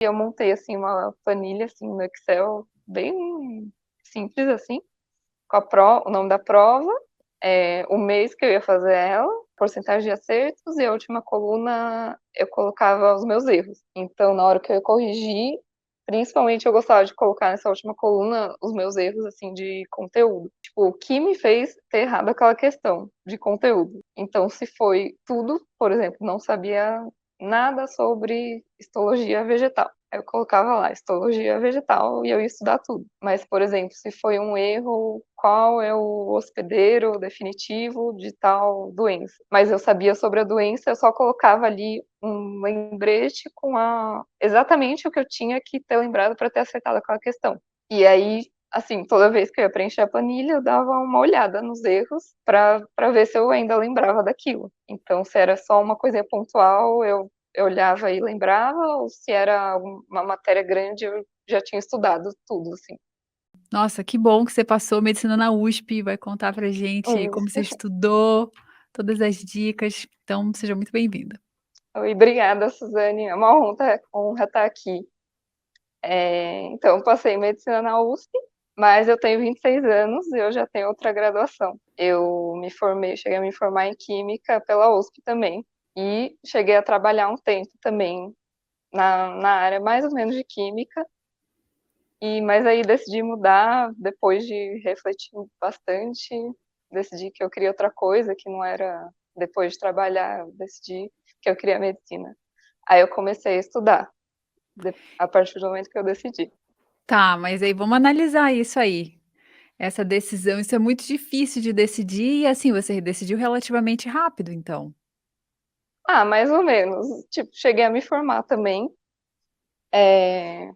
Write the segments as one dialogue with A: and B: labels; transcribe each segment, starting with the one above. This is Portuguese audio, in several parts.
A: eu montei, assim, uma planilha, assim, no Excel, bem simples, assim, com o nome da prova, o mês que eu ia fazer ela, porcentagem de acertos, e a última coluna eu colocava os meus erros. Então, na hora que eu ia corrigir, principalmente eu gostava de colocar nessa última coluna os meus erros, assim, de conteúdo. Tipo, o que me fez ter errado aquela questão de conteúdo. Então, se foi tudo, por exemplo, não sabia nada sobre histologia vegetal. Aí eu colocava lá, histologia vegetal, e eu ia estudar tudo. Mas, por exemplo, se foi um erro, qual é o hospedeiro definitivo de tal doença? Mas eu sabia sobre a doença, eu só colocava ali um lembrete com exatamente o que eu tinha que ter lembrado para ter acertado aquela questão. E aí, assim, toda vez que eu ia preencher a planilha, eu dava uma olhada nos erros para ver se eu ainda lembrava daquilo. Então, se era só uma coisinha pontual, eu olhava e lembrava, ou se era uma matéria grande, eu já tinha estudado tudo, assim.
B: Nossa, que bom que você passou medicina na USP, vai contar pra gente como
A: Isso.
B: você estudou, todas as dicas, então seja muito bem-vinda.
A: Oi, obrigada, Suzane. É uma honra estar aqui. Então, eu passei em medicina na USP, mas eu tenho 26 anos e eu já tenho outra graduação. Eu me formei, cheguei a me formar em química pela USP também. E cheguei a trabalhar um tempo também na área mais ou menos de química. Mas aí decidi mudar depois de refletir bastante, decidi que eu queria outra coisa, que não era depois de trabalhar, eu decidi que eu queria medicina. Aí eu comecei a estudar, a partir do momento que eu decidi.
B: Tá, mas aí vamos analisar isso aí, essa decisão, isso é muito difícil de decidir e, assim, você decidiu relativamente rápido então.
A: Ah, mais ou menos. Tipo, cheguei a me formar também, é,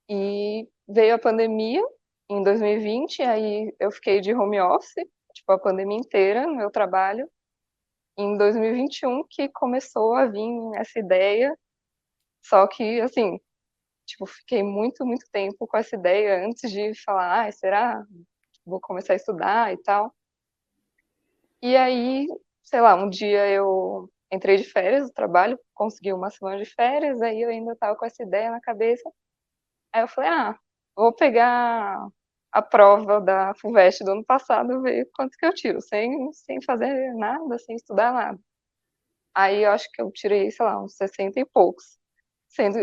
A: e veio a pandemia em 2020, aí eu fiquei de home office, tipo, a pandemia inteira no meu trabalho. Em 2021 que começou a vir essa ideia, só que, assim, tipo, fiquei muito, muito tempo com essa ideia antes de falar, ah, será? Vou começar a estudar e tal. E aí, sei lá, um dia eu entrei de férias do trabalho, consegui uma semana de férias, aí eu ainda tava com essa ideia na cabeça. Aí eu falei, ah, vou pegar a prova da FUVEST do ano passado, ver quanto que eu tiro, sem fazer nada, sem estudar nada. Aí eu acho que eu tirei, sei lá, uns 60 e poucos, sendo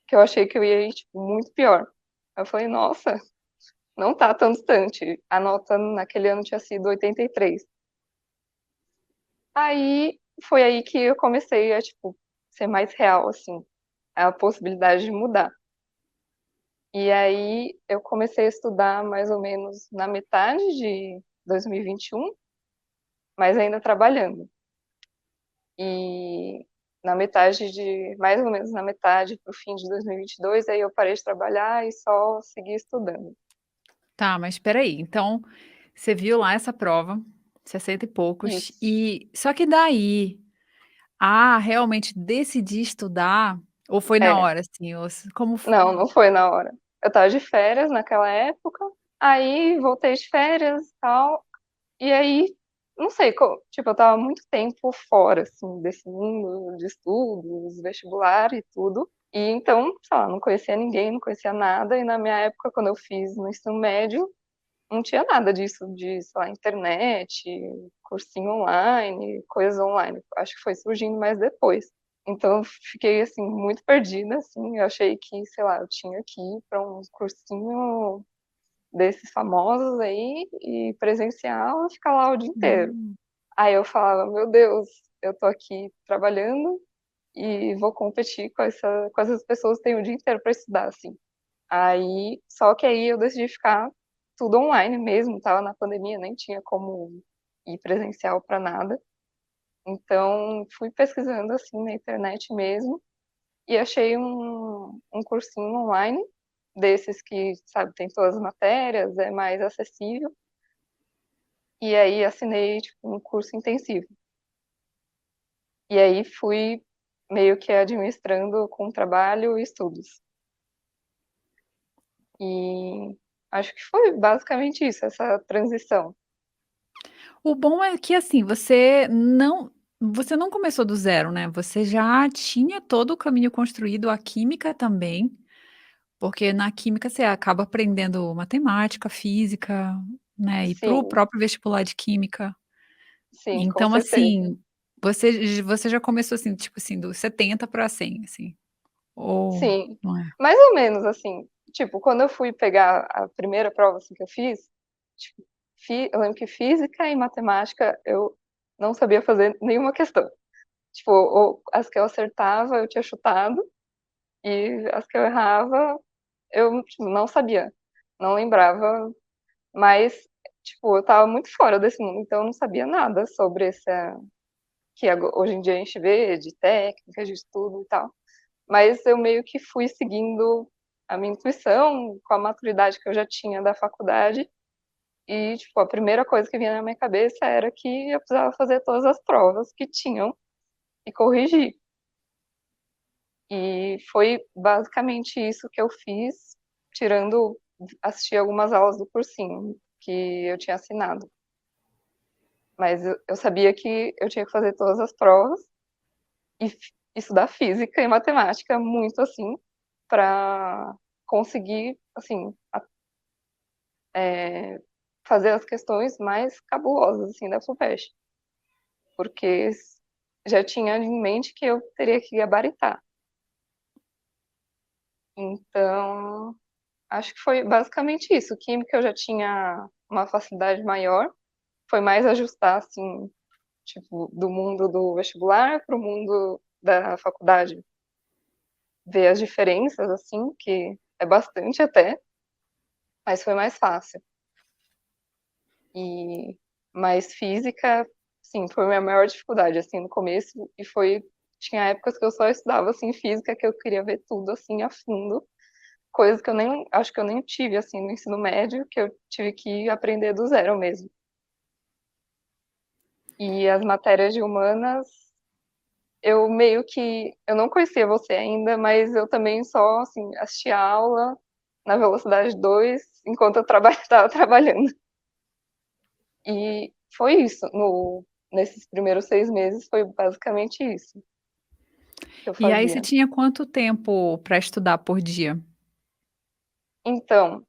A: que eu achei que eu ia ir, tipo, muito pior. Aí eu falei, nossa, não tá tão distante. A nota naquele ano tinha sido 83. Aí foi aí que eu comecei a, tipo, ser mais real, assim, a possibilidade de mudar. E aí eu comecei a estudar mais ou menos na metade de 2021, mas ainda trabalhando. E mais ou menos na metade para o fim de 2022, aí eu parei de trabalhar e só segui estudando.
B: Tá, mas espera aí, então, você viu lá essa prova, 60 e poucos,
A: Isso.
B: e só que daí, realmente decidi estudar, ou foi na
A: É,
B: hora, assim, ou s como f
A: não, não foi na hora. Eu tava de férias naquela época, aí voltei de férias e tal, e aí, não sei, tipo, eu tava muito tempo fora, assim, desse mundo de estudos, vestibular e tudo. E então, sei lá, não conhecia ninguém, não conhecia nada, e na minha época, quando eu fiz no ensino médio, não tinha nada disso, de, sei lá, internet, cursinho online, coisas online. Acho que foi surgindo mais depois. Então, eu fiquei, assim, muito perdida, assim, eu achei que, sei lá, eu tinha que ir para um cursinho desses famosos aí, e presencial, e ficar lá o dia inteiro.
B: hum.
A: Aí eu falava, meu Deus, eu tô aqui trabalhando e vou competir com essas pessoas que têm o dia inteiro para estudar, assim. Só que aí eu decidi ficar tudo online mesmo, tava na pandemia, nem tinha como ir presencial para nada. Então, fui pesquisando assim na internet mesmo e achei um cursinho online desses que, sabe, tem todas as matérias, é mais acessível. E aí assinei tipo, um curso intensivo. E aí fui meio que administrando com trabalho e estudos. E acho que foi basicamente isso, essa transição.
B: O bom é que, assim, você não você não começou do zero, né, você já tinha todo o caminho construído, a química também, porque na química você acaba aprendendo matemática, física, né, e para o
A: Sim,
B: próprio vestibular de química.
A: sim, com
B: Então,
A: certeza.
B: assim, você já começou, assim, tipo assim, do 70 para 100, assim, ou
A: Sim,
B: não é?
A: mais ou menos assim. Tipo, quando eu fui pegar a primeira prova assim, que eu fiz, tipo, eu lembro que física e matemática eu não sabia fazer nenhuma questão. Tipo, ou as que eu acertava eu tinha chutado, e as que eu errava eu tipo, não sabia, não lembrava, mas tipo, eu tava muito fora desse mundo, então eu não sabia nada sobre essa que hoje em dia a gente vê de técnicas, de estudo e tal. Mas eu meio que fui seguindo a minha intuição, com a maturidade que eu já tinha da faculdade, e, tipo, a primeira coisa que vinha na minha cabeça era que eu precisava fazer todas as provas que tinham e corrigir. E foi basicamente isso que eu fiz, tirando assistir algumas aulas do cursinho que eu tinha assinado. Mas eu sabia que eu tinha que fazer todas as provas e estudar física e matemática muito assim para conseguir assim fazer as questões mais cabulosas assim da FUVEST, porque já tinha em mente que eu teria que gabaritar. Então, acho que foi basicamente isso. Química eu já tinha uma facilidade maior, foi mais ajustar assim, tipo, do mundo do vestibular para o mundo da faculdade, ver as diferenças assim, que é bastante até, mas foi mais fácil. E mais física, sim, foi a minha maior dificuldade, assim, no começo, e foi tinha épocas que eu só estudava, assim, física, que eu queria ver tudo, assim, a fundo, coisas que eu nem acho que eu nem tive, assim, no ensino médio, que eu tive que aprender do zero mesmo. E as matérias de humanas, eu meio que eu não conhecia você ainda, mas eu também só, assim, assistia a aula na velocidade 2 enquanto eu estava trabalhando. E foi isso. Nesses primeiros 6 meses foi basicamente isso que eu
B: E aí você
A: fazia.
B: tinha quanto tempo para estudar por dia?
A: Então,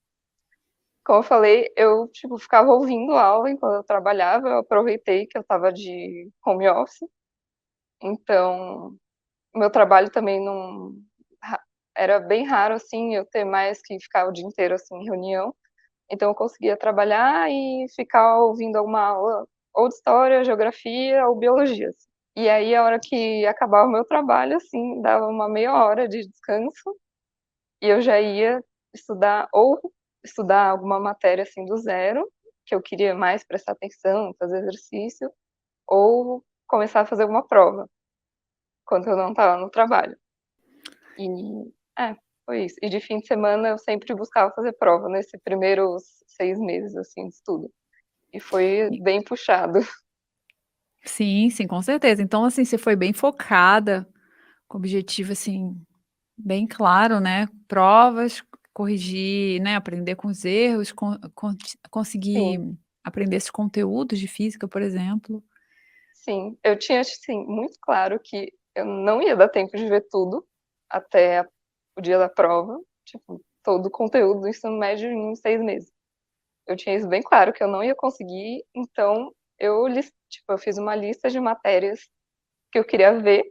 A: como eu falei, eu tipo, ficava ouvindo aula enquanto eu trabalhava, eu aproveitei que eu estava de home office, então meu trabalho também não era bem raro assim eu ter mais que ficar o dia inteiro assim em reunião, então eu conseguia trabalhar e ficar ouvindo alguma aula ou de história, geografia ou biologia, assim. E aí, a hora que acabava o meu trabalho, assim, dava uma meia hora de descanso e eu já ia estudar, ou estudar alguma matéria, assim, do zero, que eu queria mais prestar atenção, fazer exercício, ou começar a fazer alguma prova, quando eu não estava no trabalho. E, foi isso. E de fim de semana eu sempre buscava fazer prova, nesses primeiros 6 meses, assim, de estudo. E foi
B: E
A: bem puxado.
B: sim, sim, com certeza. Então, assim, você foi bem focada, com objetivo, assim, bem claro, né, provas, corrigir, né, aprender com os erros, conseguir
A: Sim.
B: aprender esses conteúdos de física, por exemplo.
A: Sim, eu tinha, assim, muito claro que eu não ia dar tempo de ver tudo até o dia da prova, tipo, todo o conteúdo do ensino médio em 6 meses. Eu tinha isso bem claro, que eu não ia conseguir, então tipo, eu fiz uma lista de matérias que eu queria ver,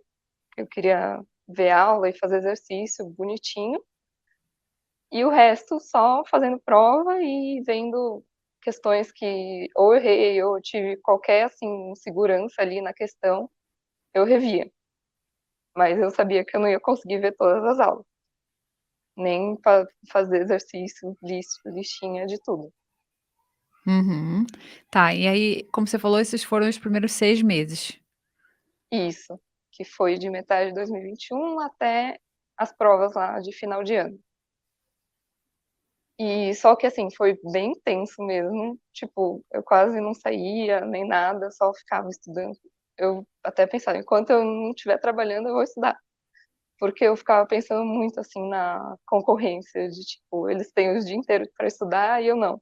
A: que eu queria ver aula e fazer exercício bonitinho, e o resto só fazendo prova e vendo questões que ou errei ou tive qualquer, assim, insegurança ali na questão, eu revia. Mas eu sabia que eu não ia conseguir ver todas as aulas, nem fazer exercício, listinha de tudo.
B: Uhum. Tá, e aí, como você falou, esses foram os primeiros 6 meses.
A: Isso, que foi de metade de 2021 até as provas lá de final de ano. E só que assim, foi bem tenso mesmo, tipo, eu quase não saía nem nada, só ficava estudando. Eu até pensava, enquanto eu não estiver trabalhando, eu vou estudar. Porque eu ficava pensando muito assim na concorrência de tipo, eles têm o dia inteiro para estudar e eu não.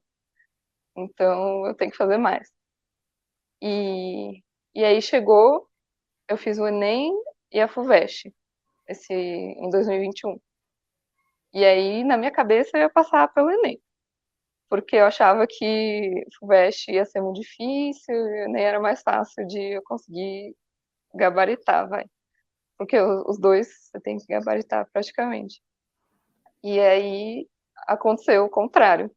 A: Então eu tenho que fazer mais. E, e aí chegou, eu fiz o Enem e a FUVEST, em 2021. E aí, na minha cabeça, eu ia passar pelo Enem, porque eu achava que FUVEST ia ser muito difícil, e o Enem era mais fácil de eu conseguir gabaritar, vai. Porque os dois você tem que gabaritar praticamente. E aí aconteceu o contrário.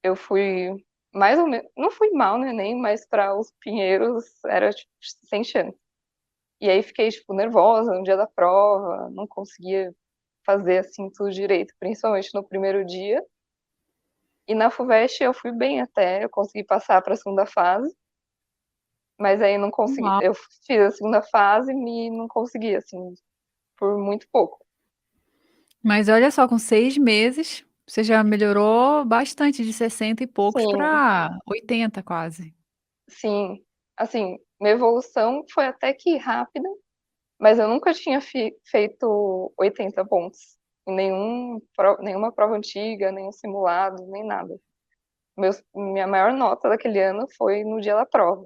A: Eu fui mais ou menos, não fui mal no Enem, mas para os pinheiros era tipo, sem chance. E aí fiquei tipo nervosa no dia da prova, não conseguia fazer assim tudo direito, principalmente no primeiro dia. E na FUVEST eu fui bem até, eu consegui passar para a segunda fase, mas aí não consegui.
B: Uau.
A: Eu fiz a segunda fase e não consegui assim por muito pouco.
B: Mas olha só, com 6 meses, você já melhorou bastante de 60 e poucos
A: Sim,
B: para 80 quase.
A: sim. Assim, minha evolução foi até que rápida, mas eu nunca tinha feito 80 pontos em nenhuma prova antiga, nenhum simulado, nem nada. Minha maior nota daquele ano foi no dia da prova.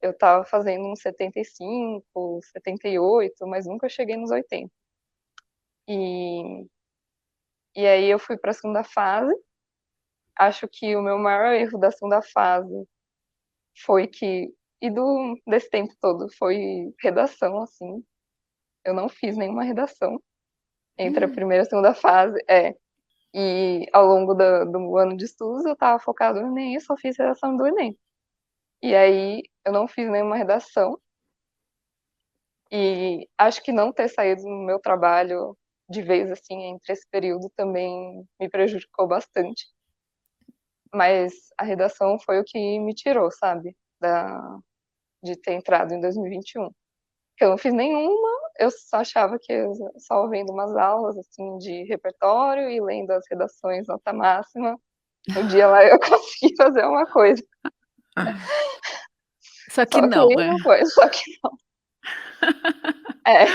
A: Eu estava fazendo uns 75, 78, mas nunca cheguei nos 80. E, e aí eu fui para a segunda fase. Acho que o meu maior erro da segunda fase foi que, desse tempo todo, foi redação, assim. Eu não fiz nenhuma redação entre a primeira e a segunda fase. E ao longo do ano de estudos eu estava focado no Enem e só fiz redação do Enem. E aí eu não fiz nenhuma redação. E acho que não ter saído no meu trabalho de vez assim entre esse período também me prejudicou bastante. Mas a redação foi o que me tirou, sabe, de ter entrado em 2021. Porque eu não fiz nenhuma, eu só achava que só vendo umas aulas assim de repertório e lendo as redações nota máxima, um dia lá eu consegui fazer uma coisa.
B: Só que
A: Só que
B: não,
A: aí
B: é.
A: não foi, só que é,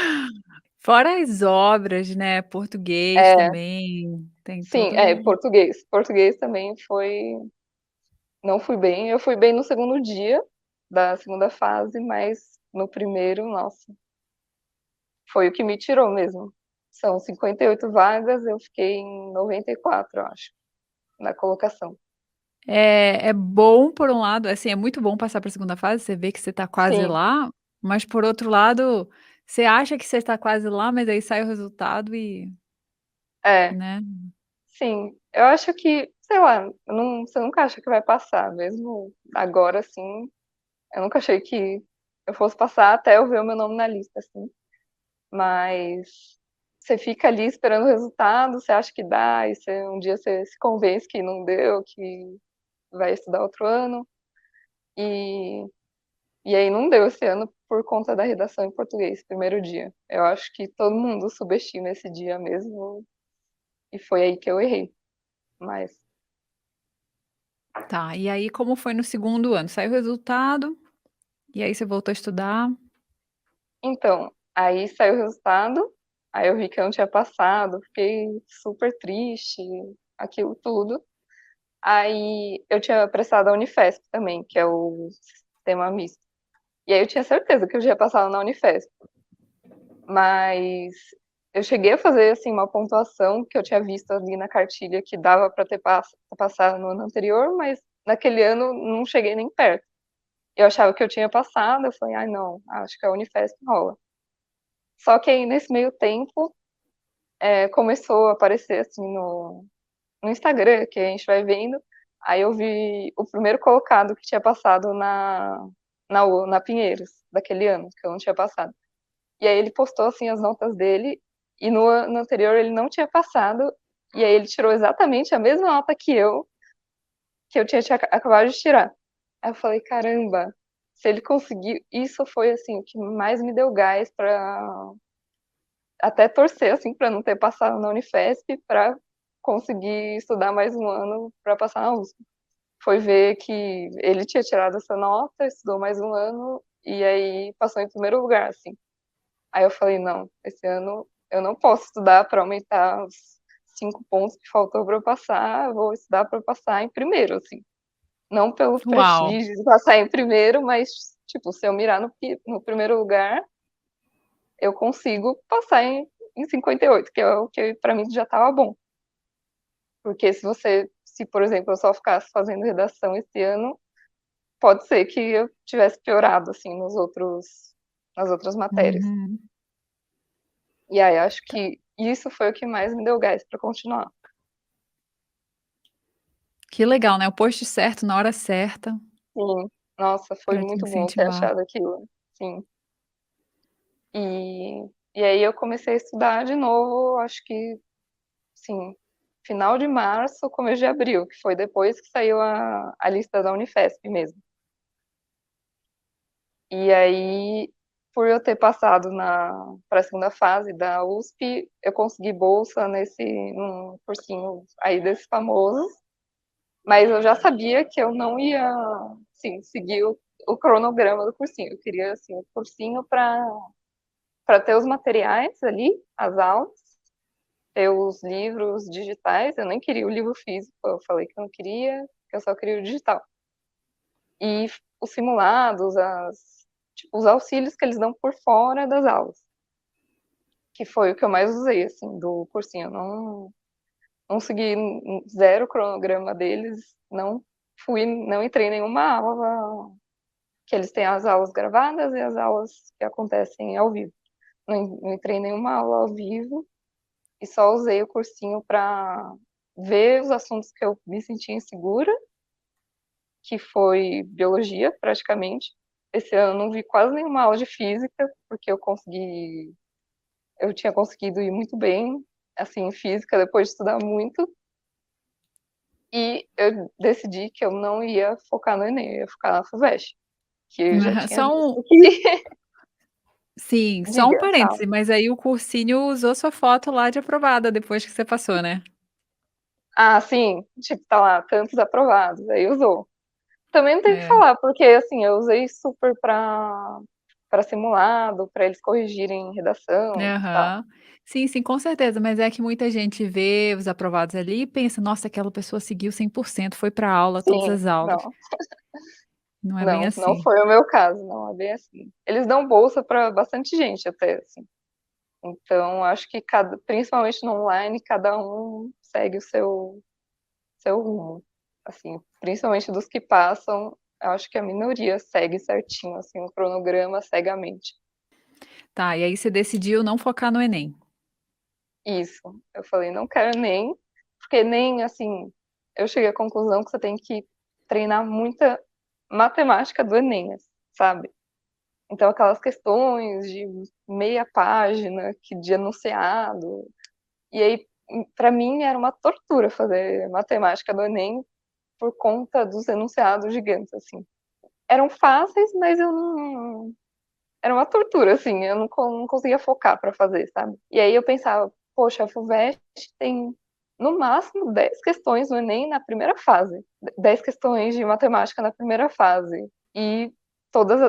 B: Fora as obras, né, português
A: é,
B: também, tem
A: sim,
B: todo
A: português. Português também foi, não fui bem. Eu fui bem no segundo dia da segunda fase, mas no primeiro, nossa, foi o que me tirou mesmo. São 58 vagas, eu fiquei em 94, eu acho, na colocação.
B: é bom por um lado, assim, é muito bom passar para a segunda fase, você vê que você está quase
A: Sim,
B: lá, mas por outro lado, você acha que você está quase lá, mas aí sai o resultado e,
A: é,
B: né.
A: sim. Eu acho que, sei lá, você nunca acha que vai passar, mesmo agora, assim, eu nunca achei que eu fosse passar até eu ver o meu nome na lista, assim. Mas você fica ali esperando o resultado, você acha que dá, e um dia você se convence que não deu, que vai estudar outro ano. E, e aí não deu esse ano por conta da redação em português, primeiro dia. Eu acho que todo mundo subestima esse dia mesmo, e foi aí que eu errei. Mas,
B: Tá, e aí como foi no segundo ano? Saiu o resultado, e aí você voltou a estudar?
A: então, aí saiu o resultado, aí eu vi que eu não tinha passado, fiquei super triste, aquilo tudo. Aí eu tinha prestado a Unifesp também, que é o sistema misto. E aí eu tinha certeza que eu já ia passar na Unifesp. Mas eu cheguei a fazer assim uma pontuação que eu tinha visto ali na cartilha que dava para ter passado no ano anterior, mas naquele ano não cheguei nem perto. Eu achava que eu tinha passado, eu falei, ai não, acho que a Unifesp rola. Só que aí nesse meio tempo começou a aparecer assim no Instagram, que a gente vai vendo. Aí eu vi o primeiro colocado que tinha passado na Pinheiros, daquele ano, que eu não tinha passado. E aí ele postou, assim, as notas dele, e no ano anterior ele não tinha passado, e aí ele tirou exatamente a mesma nota que eu tinha acabado de tirar. Aí eu falei, caramba, se ele conseguir, isso foi, assim, o que mais me deu gás pra até torcer, assim, pra não ter passado na Unifesp, pra conseguir estudar mais um ano pra passar na USP. Foi ver que ele tinha tirado essa nota, estudou mais um ano e aí passou em primeiro lugar, assim. Aí eu falei, não, esse ano eu não posso estudar para aumentar os 5 pontos que faltou para eu passar, eu vou estudar para passar em primeiro, assim. Não pelo
B: Uau!
A: prestígio de passar em primeiro, mas Tipo, se eu mirar no primeiro lugar, eu consigo passar em 58, que é o que pra mim já tava bom. Porque se por exemplo, eu só ficasse fazendo redação esse ano, pode ser que eu tivesse piorado, assim, nas outras matérias.
B: Uhum.
A: E aí, acho que isso foi o que mais me deu gás pra continuar.
B: Que legal, né, o post certo na hora certa,
A: Sim. Nossa, foi
B: para te
A: muito bom ter
B: incentivar.
A: achado aquilo. Sim. E aí eu comecei a estudar de novo, acho que, sim, final de março, começo de abril, que foi depois que saiu a lista da Unifesp mesmo. E aí, por eu ter passado para a segunda fase da USP, eu consegui bolsa num cursinho aí desses famosos, mas eu já sabia que eu não ia, sim, seguir o cronograma do cursinho. Eu queria, assim, o cursinho para ter os materiais ali, as aulas, ter os livros digitais. Eu nem queria o livro físico, eu falei que eu não queria, que eu só queria o digital. E os simulados, tipo, os auxílios que eles dão por fora das aulas, que foi o que eu mais usei, assim, do cursinho. Eu não segui zero cronograma deles, não entrei em nenhuma aula, que eles têm as aulas gravadas e as aulas que acontecem ao vivo. Não entrei em nenhuma aula ao vivo e só usei o cursinho para ver os assuntos que eu me sentia insegura, que foi biologia, praticamente. Esse ano eu não vi quase nenhuma aula de física, porque eu tinha conseguido ir muito bem, assim, em física, depois de estudar muito. E eu decidi que eu não ia focar no Enem, eu ia focar na FUVEST, que eu já
B: Aham,
A: tinha
B: só
A: visto
B: um
A: que...
B: sim, só um
A: Diga, fala.
B: parêntese, mas aí o cursinho usou sua foto lá de aprovada depois que você passou, né?
A: Ah, sim, tipo, tá lá, tantos aprovados, aí usou. Também não tem o que
B: É.
A: falar, porque, assim, eu usei super para simulado, para eles corrigirem redação e tal.
B: Aham. Sim, sim, com certeza, mas é que muita gente vê os aprovados ali e pensa: "Nossa, aquela pessoa seguiu 100%, foi pra aula, todas
A: Sim,
B: as aulas".
A: não,
B: Não é bem
A: não
B: assim.
A: foi o meu caso, não é bem assim. Eles dão bolsa para bastante gente até, assim. Então, acho que principalmente no online, cada um segue o seu rumo. Assim, principalmente dos que passam, eu acho que a minoria segue certinho, assim, o cronograma cegamente.
B: Tá, e aí você decidiu não focar no Enem.
A: Isso. Eu falei, não quero nem, porque nem, assim, eu cheguei à conclusão que você tem que treinar muita matemática do Enem, sabe? Então, aquelas questões de meia página, que de enunciado. E aí, para mim, era uma tortura fazer matemática do Enem por conta dos enunciados gigantes, assim. Eram fáceis, mas eu não. Era uma tortura, assim. Eu não conseguia focar para fazer, sabe? E aí eu pensava, poxa, a FUVEST tem no máximo 10 questões no Enem na primeira fase. 10 questões de matemática na primeira fase. E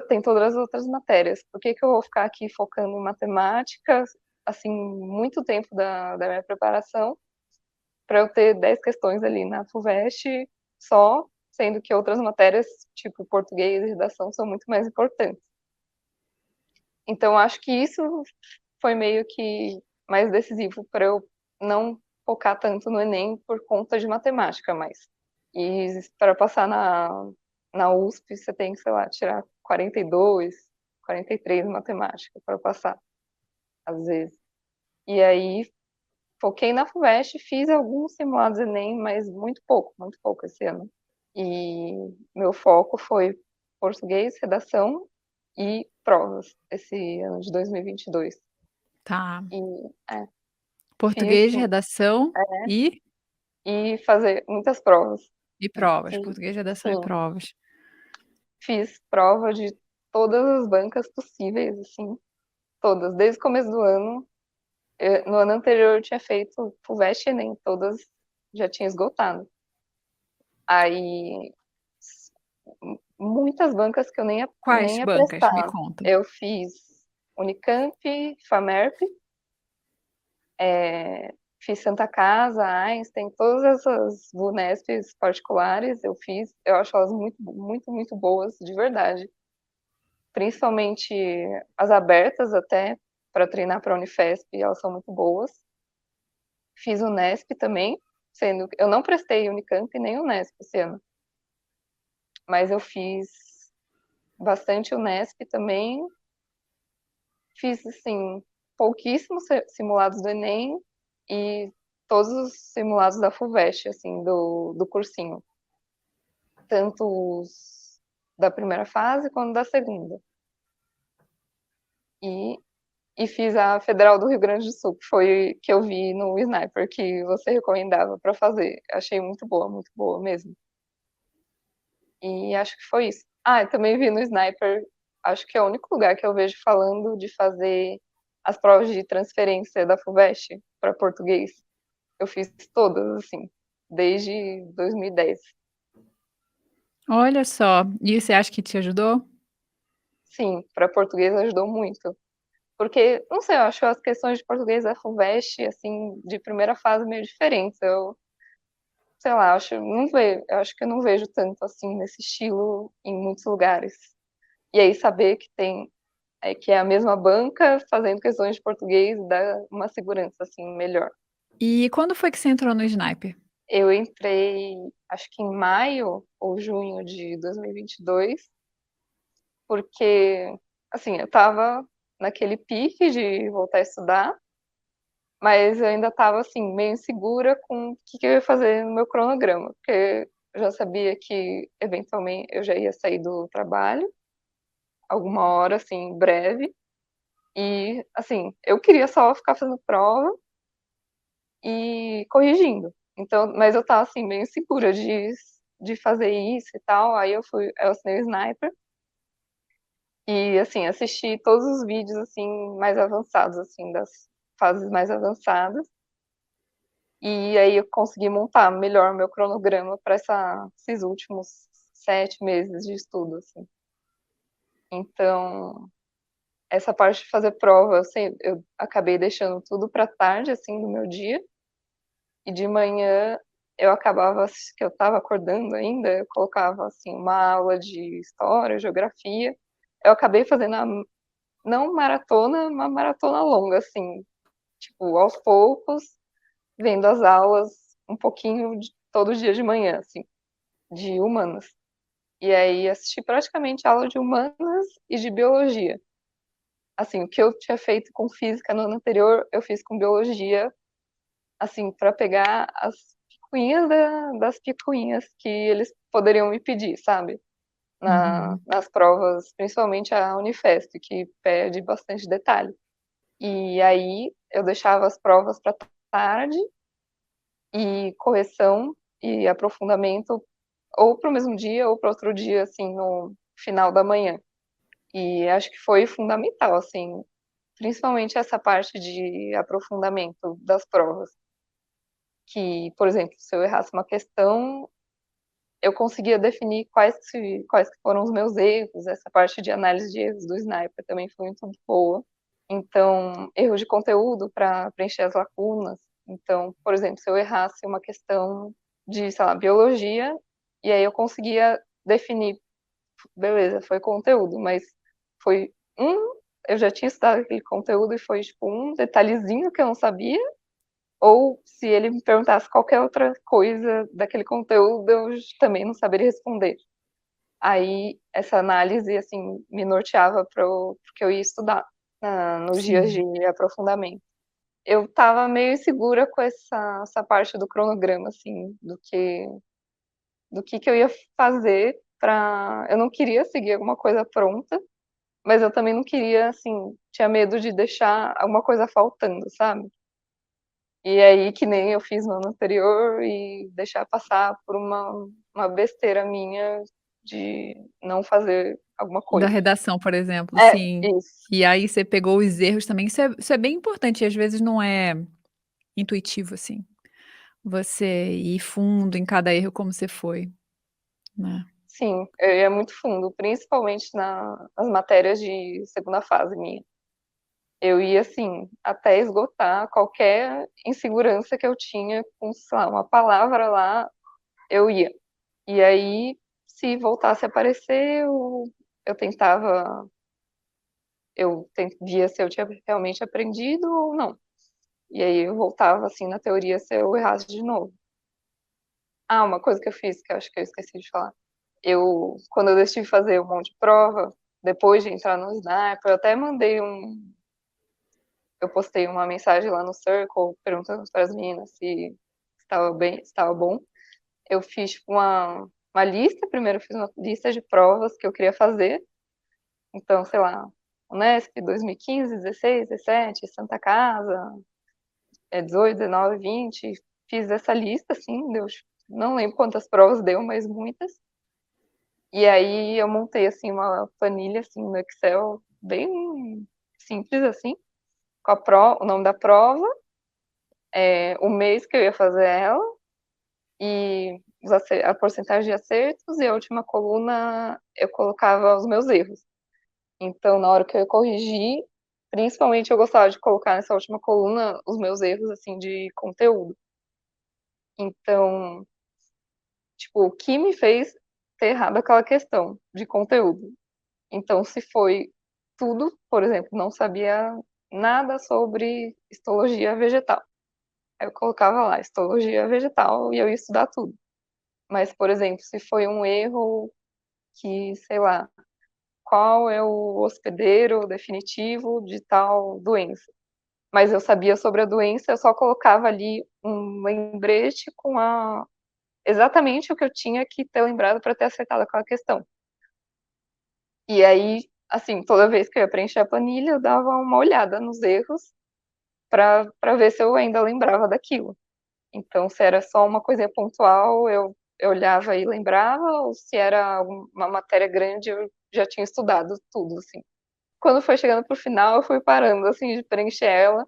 A: tem todas as outras matérias. Por que que eu vou ficar aqui focando em matemática, assim, muito tempo da minha preparação, para eu ter 10 questões ali na FUVEST só, sendo que outras matérias, tipo português e redação, são muito mais importantes. Então, acho que isso foi meio que mais decisivo para eu não focar tanto no Enem por conta de matemática mais. E para passar na USP, você tem que, sei lá, tirar 42, 43 em matemática para passar, às vezes. E aí, foquei na FUVEST, fiz alguns simulados Enem, mas muito pouco esse ano. E meu foco foi português, redação e provas esse ano de 2022.
B: Tá.
A: E é, fiz
B: Português, redação e
A: e fazer muitas provas.
B: provas.
A: Fiz,
B: Português, redação e
A: sim,
B: provas.
A: fiz prova de todas as bancas possíveis, assim, todas, desde o começo do ano. No ano anterior eu tinha feito FUVEST e Enem, todas já tinha esgotado. Aí, muitas bancas que eu
B: Quais
A: nem ia
B: bancas? Me
A: prestar.
B: conta.
A: Eu fiz Unicamp, FAMERP, fiz Santa Casa, Einstein, todas essas VUNESPs particulares eu fiz. Eu acho elas muito, muito, muito boas, de verdade. principalmente as abertas até, para treinar para a Unifesp, elas são muito boas. Fiz o Unesp também, sendo que eu não prestei Unicamp nem Unesp esse ano, mas eu fiz bastante Unesp também. Fiz, assim, pouquíssimos simulados do Enem e todos os simulados da FUVEST, assim, do cursinho. Tanto os da primeira fase quanto da segunda. E, e fiz a Federal do Rio Grande do Sul, que foi que eu vi no Sniper, que você recomendava para fazer. Achei muito boa mesmo. E acho que foi isso. Ah, eu também vi no Sniper, acho que é o único lugar que eu vejo falando de fazer as provas de transferência da FUVEST para português. Eu fiz todas, assim, desde 2010.
B: Olha só, e você acha que te ajudou?
A: Sim, para português ajudou muito. Porque, não sei, eu acho as questões de português da FUVEST, assim, de primeira fase meio diferentes. Eu, sei lá, acho, não vejo, eu acho que eu não vejo tanto, assim, nesse estilo em muitos lugares. E aí saber que tem, que é a mesma banca fazendo questões de português dá uma segurança, assim, melhor.
B: E quando foi que você entrou no Sniper?
A: Eu entrei, acho que em maio ou junho de 2022, porque, assim, eu tava naquele pique de voltar a estudar, mas eu ainda estava assim, meio insegura com o que eu ia fazer no meu cronograma, porque eu já sabia que eventualmente eu já ia sair do trabalho, alguma hora, assim, breve, e assim, eu queria só ficar fazendo prova e corrigindo. Então, mas eu estava assim, meio insegura de fazer isso e tal, aí eu assinei o Sniper, e assim, assisti todos os vídeos assim mais avançados assim das fases mais avançadas. E aí eu consegui montar melhor o meu cronograma para esses últimos 7 meses de estudo, assim. Então, essa parte de fazer prova, assim, eu acabei deixando tudo para tarde, assim, do meu dia. E de manhã eu acabava, que eu estava acordando ainda, eu colocava, assim, uma aula de história, geografia. Eu acabei fazendo, não maratona, uma maratona longa, assim, tipo, aos poucos, vendo as aulas um pouquinho todo dia de manhã, assim, de humanas. E aí assisti praticamente aula de humanas e de biologia. Assim, o que eu tinha feito com física no ano anterior, eu fiz com biologia, assim, para pegar as picuinhas das picuinhas que eles poderiam me pedir, sabe?
B: Uhum.
A: Nas provas, principalmente a Unifesp, que pede bastante detalhe. E aí eu deixava as provas para tarde e correção e aprofundamento ou para o mesmo dia ou para outro dia, assim, no final da manhã. E acho que foi fundamental, assim, principalmente essa parte de aprofundamento das provas. Que, por exemplo, se eu errasse uma questão, eu conseguia definir quais que foram os meus erros. Essa parte de análise de erros do Sniper também foi muito boa. Então, erro de conteúdo para preencher as lacunas. Então, por exemplo, se eu errasse uma questão de, sei lá, biologia, e aí eu conseguia definir, beleza, foi conteúdo, mas foi eu já tinha estudado aquele conteúdo e foi tipo um detalhezinho que eu não sabia, ou se ele me perguntasse qualquer outra coisa daquele conteúdo, eu também não saberia responder. Aí essa análise assim me norteava para o que eu ia estudar nos dias
B: Sim.
A: de aprofundamento. Eu estava meio insegura com essa parte do cronograma, assim, do que eu ia fazer para. Eu não queria seguir alguma coisa pronta, mas eu também não queria, assim, tinha medo de deixar alguma coisa faltando, sabe? E aí, que nem eu fiz no ano anterior, e deixar passar por uma besteira minha de não fazer alguma
B: Da
A: coisa.
B: redação, por exemplo,
A: É,
B: sim.
A: isso.
B: E aí você pegou os erros também, isso é bem importante e às vezes não é intuitivo, assim, você ir fundo em cada erro como você foi, né.
A: Sim, eu ia muito fundo, principalmente nas matérias de segunda fase minha. Eu ia, assim, até esgotar qualquer insegurança que eu tinha com, sei lá, uma palavra lá, eu ia. E aí, se voltasse a aparecer, eu tentava. eu via se eu tinha realmente aprendido ou não. E aí eu voltava, assim, na teoria se eu errasse de novo. Ah, uma coisa que eu fiz, que eu acho que eu esqueci de falar. Quando eu decidi fazer um monte de prova, depois de entrar no Sniper, eu até eu postei uma mensagem lá no Circle, perguntando para as meninas se estava bem, se estava bom. Eu fiz tipo, uma lista, primeiro eu fiz uma lista de provas que eu queria fazer. Então, sei lá, Unesp 2015, 16, 17, Santa Casa, 18, 19, 20. Fiz essa lista, assim, deu, não lembro quantas provas deu, mas muitas. E aí eu montei, assim, uma planilha, assim, no Excel, bem simples, assim, com o nome da prova, o mês que eu ia fazer ela, e a porcentagem de acertos, e a última coluna eu colocava os meus erros. Então, na hora que eu ia corrigir, principalmente eu gostava de colocar nessa última coluna os meus erros, assim, de conteúdo. Então, tipo, o que me fez ter errado aquela questão de conteúdo? Então, se foi tudo, por exemplo, não sabia nada sobre histologia vegetal. Aí eu colocava lá, histologia vegetal, e eu ia estudar tudo. Mas, por exemplo, se foi um erro que, sei lá, qual é o hospedeiro definitivo de tal doença? Mas eu sabia sobre a doença, eu só colocava ali um lembrete com exatamente o que eu tinha que ter lembrado para ter acertado aquela questão. E aí, assim, toda vez que eu ia preencher a planilha, eu dava uma olhada nos erros para ver se eu ainda lembrava daquilo. Então, se era só uma coisinha pontual, eu olhava e lembrava, ou se era uma matéria grande, eu já tinha estudado tudo, assim. Quando foi chegando pro final, eu fui parando, assim, de preencher ela,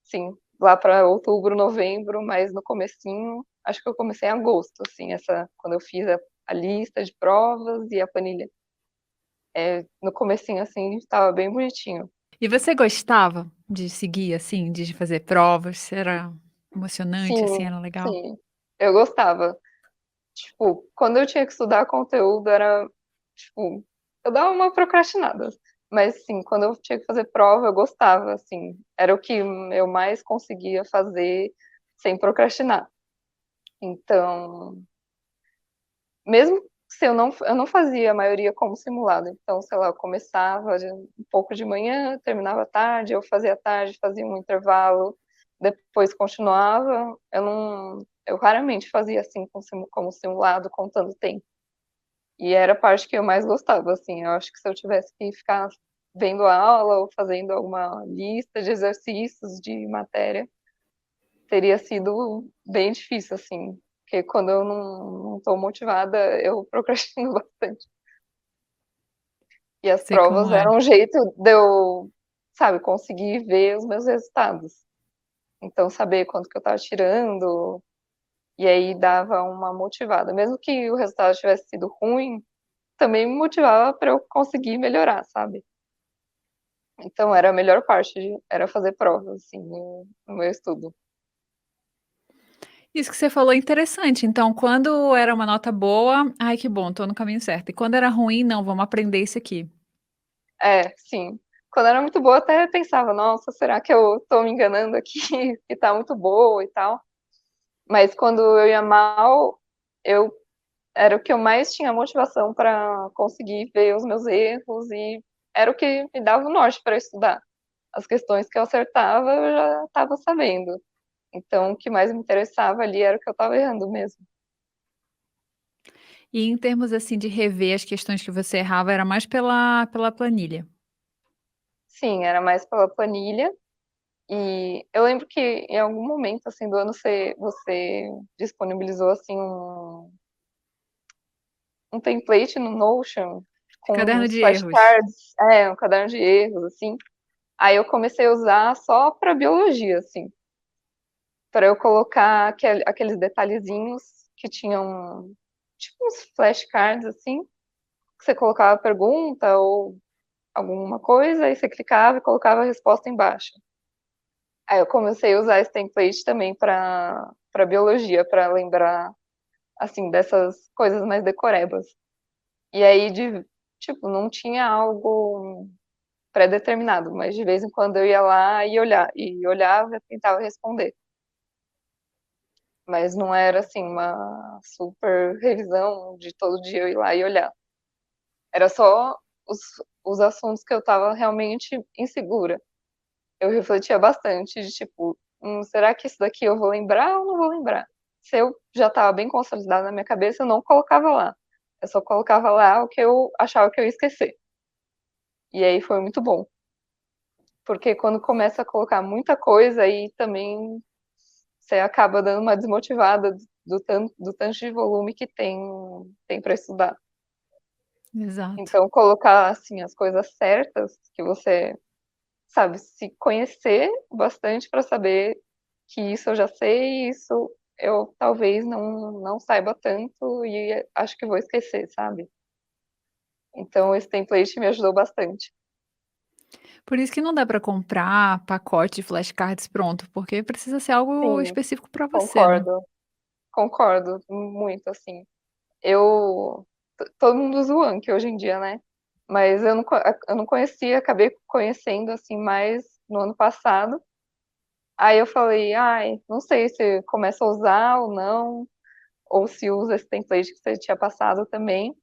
A: sim, lá para outubro, novembro, mas no comecinho, acho que eu comecei em agosto, assim, quando eu fiz a lista de provas e a planilha. No comecinho, assim, estava bem bonitinho.
B: E você gostava de seguir, assim, de fazer provas? Era emocionante, assim,
A: Sim,
B: era legal?
A: sim, eu gostava. Tipo, quando eu tinha que estudar conteúdo, era, tipo, eu dava uma procrastinada. Mas, sim, quando eu tinha que fazer prova, eu gostava, assim. Era o que eu mais conseguia fazer sem procrastinar. Então, mesmo se eu não fazia a maioria como simulado. Então, sei lá, eu começava um pouco de manhã, terminava à tarde, eu fazia à tarde, fazia um intervalo, depois continuava. Eu raramente fazia assim como simulado, contando tempo. E era a parte que eu mais gostava, assim. Eu acho que se eu tivesse que ficar vendo a aula ou fazendo alguma lista de exercícios de matéria, teria sido bem difícil, assim. Porque quando eu não tô motivada, eu procrastino bastante. E as
B: Sei como
A: provas
B: é.
A: eram um jeito de eu, sabe, conseguir ver os meus resultados. Então, saber quanto que eu tava tirando, e aí dava uma motivada. Mesmo que o resultado tivesse sido ruim, também me motivava para eu conseguir melhorar, sabe? Então, era a melhor parte, era fazer provas, assim, no meu estudo.
B: Isso que você falou é interessante. Então, quando era uma nota boa, ai, que bom, tô no caminho certo. E quando era ruim, não, vamos aprender isso aqui.
A: Sim. Quando era muito boa, até pensava, nossa, será que eu tô me enganando aqui, que tá muito boa e tal. Mas quando eu ia mal, eu era o que eu mais tinha motivação para conseguir ver os meus erros e era o que me dava o norte para estudar. As questões que eu acertava, eu já estava sabendo. Então, o que mais me interessava ali era o que eu estava errando mesmo.
B: E em termos, assim, de rever as questões que você errava, era mais pela planilha?
A: Sim, era mais pela planilha. E eu lembro que em algum momento assim do ano você disponibilizou assim um template no Notion com
B: Caderno
A: uns
B: de erros.
A: flashcards, um caderno de erros assim. Aí eu comecei a usar só para biologia assim, para eu colocar aqueles detalhezinhos que tinham tipo uns flashcards assim, que você colocava a pergunta ou alguma coisa, e você clicava e colocava a resposta embaixo. Aí eu comecei a usar esse template também para biologia, para lembrar assim dessas coisas mais decorebas. E aí tipo, não tinha algo pré-determinado, mas de vez em quando eu ia lá e olhava e tentava responder. Mas não era assim uma super revisão de todo dia eu ir lá e olhar. Era só os, os assuntos que eu estava realmente insegura. Eu refletia bastante de tipo, será que isso daqui eu vou lembrar ou não vou lembrar? Se eu já estava bem consolidado na minha cabeça, eu não colocava lá. Eu só colocava lá o que eu achava que eu ia esquecer. E aí foi muito bom. Porque quando começa a colocar muita coisa, aí também você acaba dando uma desmotivada do tanto de volume que tem para estudar.
B: Exato.
A: Então, colocar assim as coisas certas, que você sabe, se conhecer bastante para saber que isso eu já sei, isso eu talvez não saiba tanto e acho que vou esquecer, sabe? Então, esse template me ajudou bastante.
B: Por isso que não dá para comprar pacote de flashcards pronto, porque precisa ser algo
A: Sim,
B: específico para você, né.
A: concordo, concordo muito, assim. Eu, todo mundo usa o Anki hoje em dia, né? Mas eu não conhecia, acabei conhecendo assim mais no ano passado. Aí eu falei, ai, não sei se começa a usar ou não, ou se usa esse template que você tinha passado também.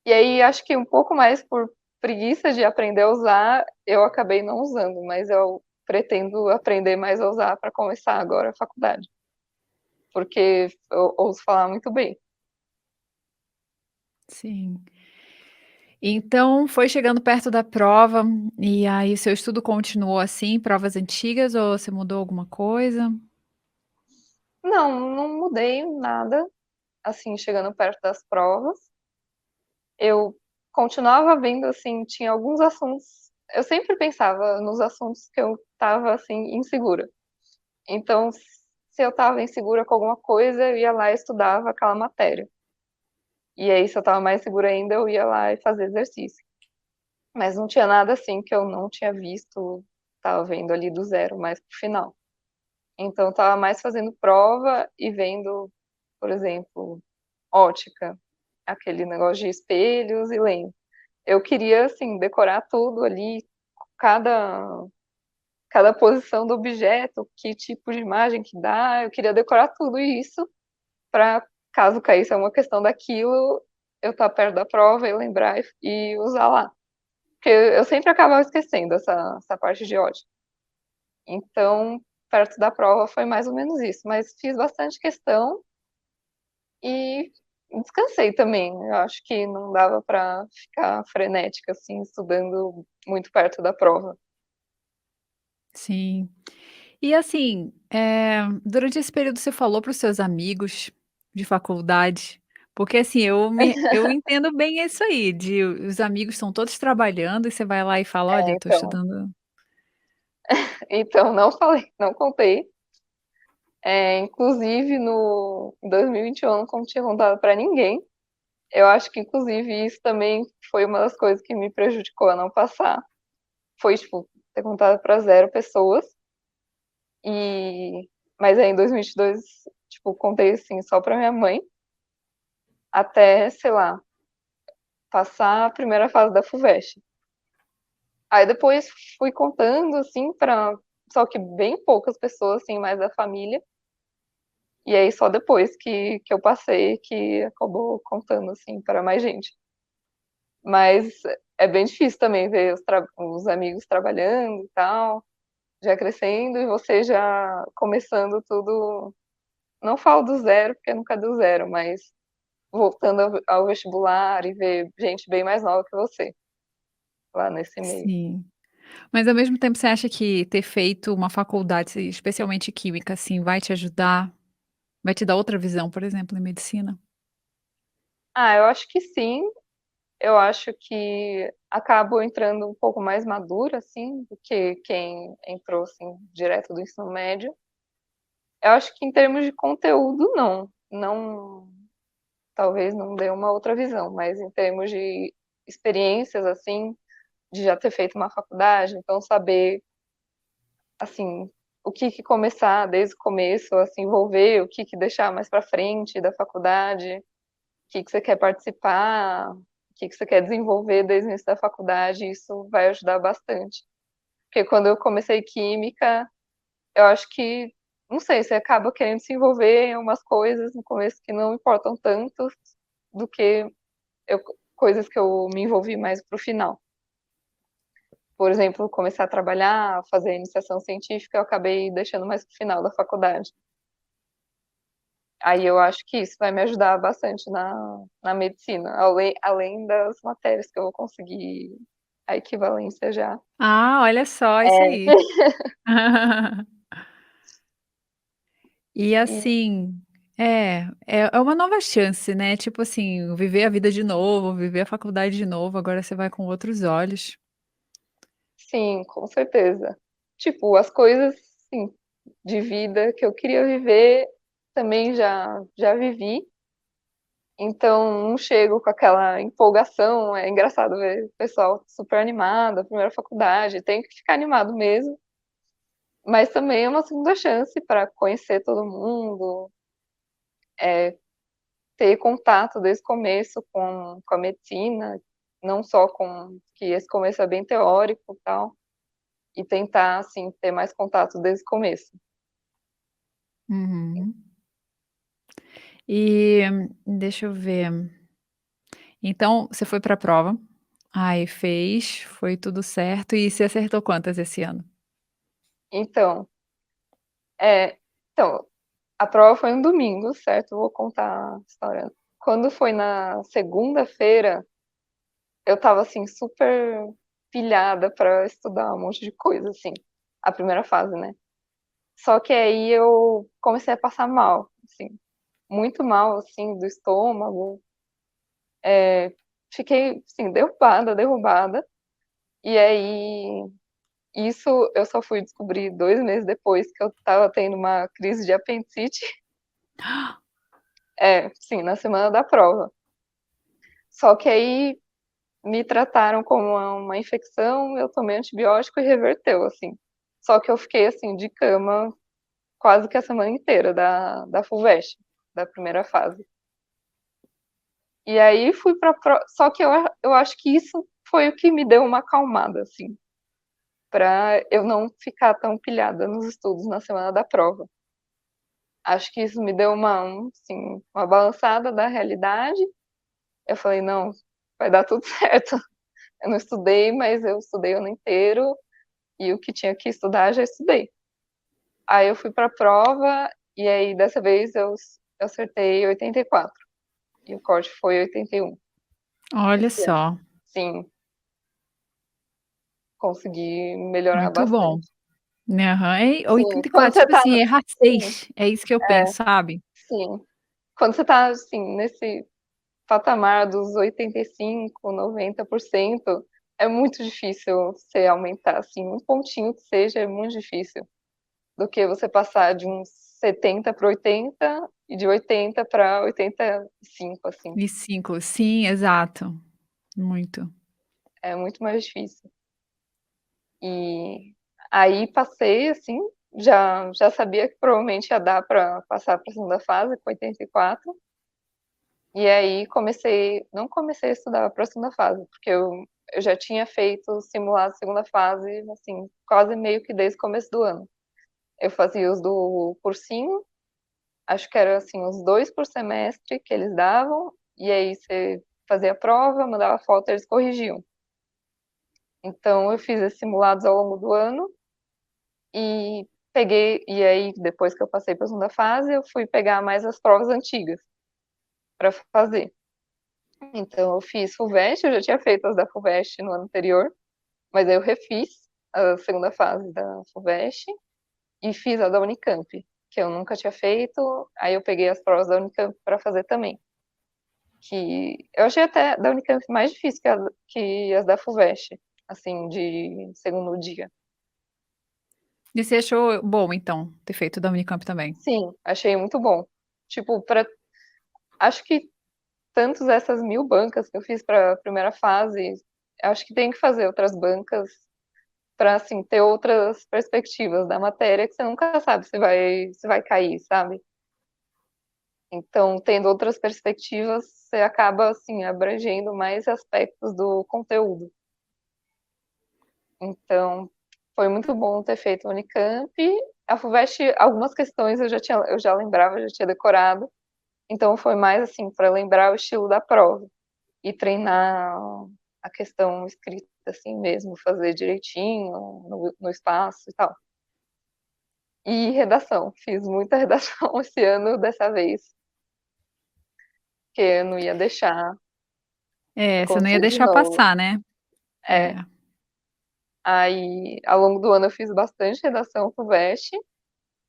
A: E aí acho que um pouco mais por preguiça de aprender a usar, eu acabei não usando, mas eu pretendo aprender mais a usar para começar agora a faculdade, porque eu ouço falar muito bem.
B: Sim. Então foi chegando perto da prova, e aí seu estudo continuou assim, provas antigas ou você mudou alguma coisa?
A: Não, não mudei nada, assim, chegando perto das provas. Eu continuava vendo, assim, tinha alguns assuntos. Eu sempre pensava nos assuntos que eu estava, assim, insegura. Então, se eu estava insegura com alguma coisa, eu ia lá e estudava aquela matéria. E aí, se eu estava mais segura ainda, eu ia lá e fazia exercício. Mas não tinha nada assim que eu não tinha visto, estava vendo ali do zero, mais pro final. Então, estava mais fazendo prova e vendo, por exemplo, ótica, aquele negócio de espelhos e lentes. Eu queria, assim, decorar tudo ali, cada, cada posição do objeto, que tipo de imagem que dá, eu queria decorar tudo isso para, caso caísse alguma questão daquilo, eu estar perto da prova e lembrar e usar lá. Porque eu sempre acabava esquecendo essa parte de ótica. Então, perto da prova foi mais ou menos isso, mas fiz bastante questão e descansei também. Eu acho que não dava para ficar frenética assim, estudando muito perto da prova.
B: Sim. E assim, durante esse período você falou para os seus amigos de faculdade? Porque assim, eu entendo bem isso aí, de os amigos estão todos trabalhando e você vai lá e fala: "Olha,
A: É,
B: eu estou
A: então,
B: estudando".
A: então não falei, não contei. Inclusive no em 2021 eu não tinha contado para ninguém. Eu acho que inclusive isso também foi uma das coisas que me prejudicou a não passar. Foi tipo ter contado para zero pessoas. E mas aí em 2022, tipo, contei assim só para minha mãe, até, sei lá, passar a primeira fase da FUVEST. Aí depois fui contando assim para só que bem poucas pessoas assim, mais da família. E aí só depois que eu passei que acabou contando assim para mais gente. Mas é bem difícil também ver os amigos trabalhando e tal, já crescendo e você já começando tudo. Não falo do zero, porque nunca deu zero, mas voltando ao vestibular e ver gente bem mais nova que você lá nesse meio.
B: Sim. Mas ao mesmo tempo você acha que ter feito uma faculdade, especialmente química, assim, vai te ajudar? Vai te dar outra visão, por exemplo, em medicina?
A: Ah, eu acho que sim. Eu acho que acabo entrando um pouco mais madura, assim, do que quem entrou, assim, direto do ensino médio. Eu acho que em termos de conteúdo, não. Não, talvez não dê uma outra visão, mas em termos de experiências, assim, de já ter feito uma faculdade, então saber, assim, o que que começar desde o começo a se envolver, o que que deixar mais para frente da faculdade, o que que você quer participar, que você quer desenvolver desde o início da faculdade, isso vai ajudar bastante. Porque quando eu comecei química, eu acho que, não sei, você acaba querendo se envolver em umas coisas no começo que não importam tanto do que eu, coisas que eu me envolvi mais pro final. Por exemplo, começar a trabalhar, fazer iniciação científica, eu acabei deixando mais pro final da faculdade. Aí eu acho que isso vai me ajudar bastante na medicina, além das matérias que eu vou conseguir a equivalência já.
B: Ah, olha só, isso
A: É,
B: aí. E
A: e
B: assim, é uma nova chance, né, tipo assim, viver a vida de novo, viver a faculdade de novo, agora você vai com outros olhos.
A: sim, com certeza. Tipo, as coisas, sim, de vida que eu queria viver também já vivi. Então, não chego com aquela empolgação. É engraçado ver o pessoal super animado, a primeira faculdade, tem que ficar animado mesmo. Mas também é uma segunda chance para conhecer todo mundo, ter contato desde o começo com a medicina, não só com que esse começo é bem teórico e tal, e tentar, assim, ter mais contato desde o começo.
B: Uhum. E deixa eu ver, então você foi para a prova, aí fez, foi tudo certo e você acertou quantas esse ano?
A: Então, é, então, a prova foi um domingo, certo? Vou contar a história. Quando foi na segunda-feira, eu tava assim super pilhada para estudar um monte de coisa, assim, a primeira fase, né? Só que aí eu comecei a passar mal, assim, muito mal, assim, do estômago. Fiquei, assim, derrubada. E aí, isso eu só fui descobrir 2 meses depois que eu tava tendo uma crise de apendicite. Sim, na semana da prova. Só que aí me trataram como uma infecção, eu tomei antibiótico e reverteu, assim. Só que eu fiquei, assim, de cama quase que a semana inteira da FUVEST, da primeira fase. E aí fui pra prova. Só que eu acho que isso foi o que me deu uma acalmada, assim, pra eu não ficar tão pilhada nos estudos na semana da prova. Acho que isso me deu assim, uma balançada da realidade. Eu falei, não, vai dar tudo certo. Eu não estudei, mas eu estudei o ano inteiro e o que tinha que estudar já estudei. Aí eu fui para a prova e aí dessa vez eu acertei 84 e o corte foi 81
B: Olha
A: esse ano.
B: só,
A: Sim, consegui melhorar
B: muito bom.
A: bastante.
B: Aham, e
A: Sim, quando
B: 84,
A: você
B: tipo
A: tá,
B: assim, errar
A: sim,
B: 6, é isso que eu penso, sabe.
A: sim. Quando você tá assim nesse patamar dos 85, 90%, é muito difícil você aumentar assim um pontinho que seja, é muito difícil. Do que você passar de uns 70 para 80 e de 80 para 85, assim.
B: E 5, sim, exato, muito.
A: É muito mais difícil. E aí passei, assim, já sabia que provavelmente ia dar para passar para a segunda fase, com 84. E aí não comecei a estudar para a segunda fase, porque eu já tinha feito simulado segunda fase, assim, quase meio que desde o começo do ano. Eu fazia os do cursinho. Acho que era assim, uns 2 por semestre que eles davam, e aí você fazia a prova, mandava foto, eles corrigiam. Então eu fiz esses simulados ao longo do ano e e aí depois que eu passei para a segunda fase, eu fui pegar mais as provas antigas para fazer. Então eu fiz FUVEST, eu já tinha feito as da FUVEST no ano anterior, mas aí eu refiz a segunda fase da FUVEST e fiz a da Unicamp, que eu nunca tinha feito, aí eu peguei as provas da Unicamp para fazer também. Que eu achei até da Unicamp mais difícil que as da FUVEST, assim, de segundo dia.
B: E você achou bom então, ter feito da Unicamp também?
A: Sim, achei muito bom. Tipo, acho que tantos essas 1000 bancas que eu fiz para a primeira fase, acho que tem que fazer outras bancas para assim ter outras perspectivas da matéria que você nunca sabe se vai cair, sabe? Então, tendo outras perspectivas, você acaba, assim, abrangendo mais aspectos do conteúdo. Então, foi muito bom ter feito o Unicamp. A FUVEST, algumas questões eu já lembrava, já tinha decorado. Então, foi mais, assim, para lembrar o estilo da prova e treinar a questão escrita, assim mesmo, fazer direitinho no espaço e tal. E redação, fiz muita redação esse ano dessa vez, que eu não ia deixar
B: Você não ia
A: acontecer de
B: deixar
A: novo.
B: passar, né?
A: É,
B: É.
A: aí ao longo do ano eu fiz bastante redação pro Veste,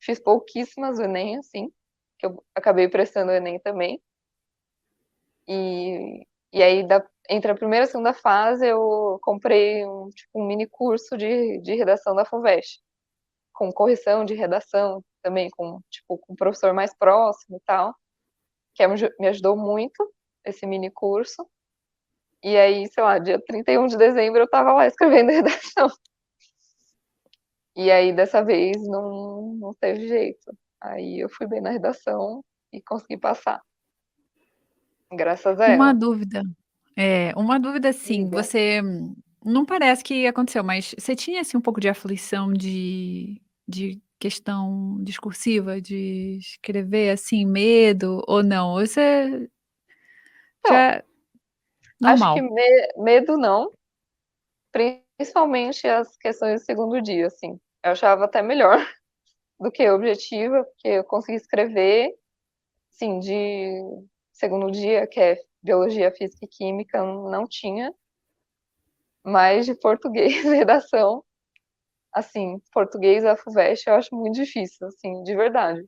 A: fiz pouquíssimas do Enem, assim, que eu acabei prestando o Enem também. E aí, entre a primeira e a segunda fase, eu comprei tipo, um mini curso de redação da FUVEST, com correção de redação também, com, tipo, com um professor mais próximo e tal, que me ajudou muito, esse mini curso. E aí, sei lá, dia 31 de dezembro eu tava lá escrevendo redação. E aí, dessa vez, não teve jeito. Aí eu fui bem na redação e consegui passar, graças a
B: Uma
A: ela.
B: dúvida. Uma dúvida assim,
A: Diga.
B: você não parece que aconteceu, mas você tinha, assim, um pouco de aflição de questão discursiva, de escrever, assim, medo ou não? Ou você
A: Então,
B: já
A: acho que
B: normal?
A: medo não, principalmente as questões do segundo dia, assim. Eu achava até melhor do que objetiva, porque eu consegui escrever, sim, de segundo dia, que é biologia, física e química, não tinha, mas de português e redação, assim, português a FUVEST eu acho muito difícil, assim, de verdade.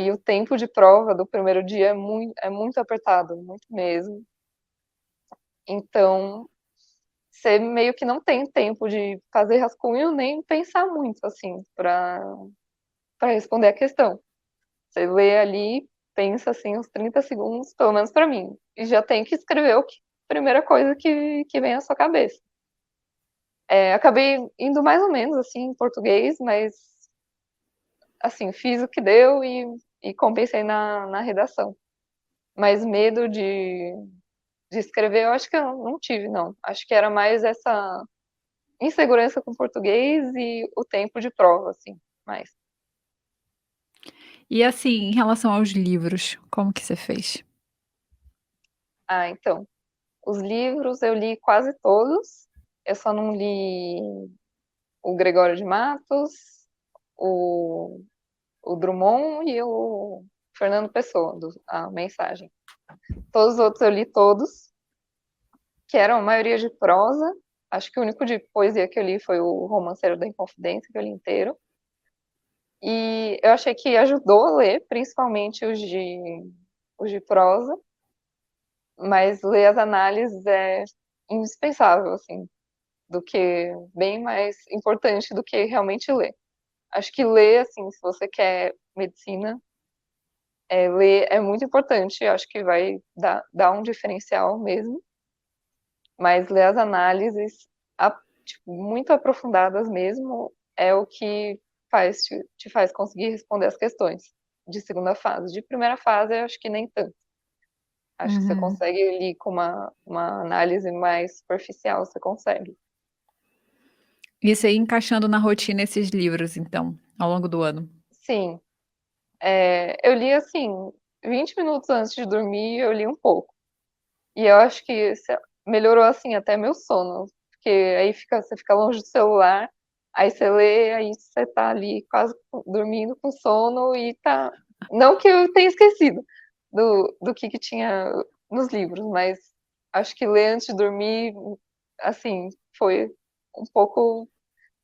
A: E o tempo de prova do primeiro dia é muito apertado, muito mesmo. Então, você meio que não tem tempo de fazer rascunho nem pensar muito, assim, para responder a questão. Você lê ali, pensa assim uns 30 segundos, pelo menos para mim, e já tem que escrever primeira coisa que vem à sua cabeça. Acabei indo mais ou menos assim em português, mas assim, fiz o que deu e compensei na redação. Mas medo de escrever, eu acho que eu não tive, não. Acho que era mais essa insegurança com português e o tempo de prova, assim, mais.
B: E, assim, em relação aos livros, como que você fez?
A: Ah, então, os livros eu li quase todos, eu só não li o Gregório de Matos, o, o Drummond e o Fernando Pessoa, a Mensagem. Todos os outros eu li todos, que eram a maioria de prosa. Acho que o único de poesia que eu li foi o Romanceiro da Inconfidência, que eu li inteiro. E eu achei que ajudou a ler, principalmente os de prosa, mas ler as análises é indispensável, assim, do que bem mais importante do que realmente ler. Acho que ler, assim, se você quer medicina, ler é muito importante, acho que vai dar um diferencial mesmo, mas ler as análises tipo, muito aprofundadas mesmo é o que te faz conseguir responder as questões de segunda fase. De primeira fase, eu acho que nem tanto. Acho que você
B: Uhum.
A: consegue ali com uma análise mais superficial, você consegue.
B: E você ia encaixando na rotina esses livros, então, ao longo do ano?
A: Sim, eu li assim, 20 minutos antes de dormir, eu li um pouco. E eu acho que melhorou assim até meu sono, porque aí você fica longe do celular, aí você lê, aí você tá ali quase dormindo com sono e tá. Não que eu tenha esquecido do que tinha nos livros, mas acho que ler antes de dormir, assim, foi um pouco.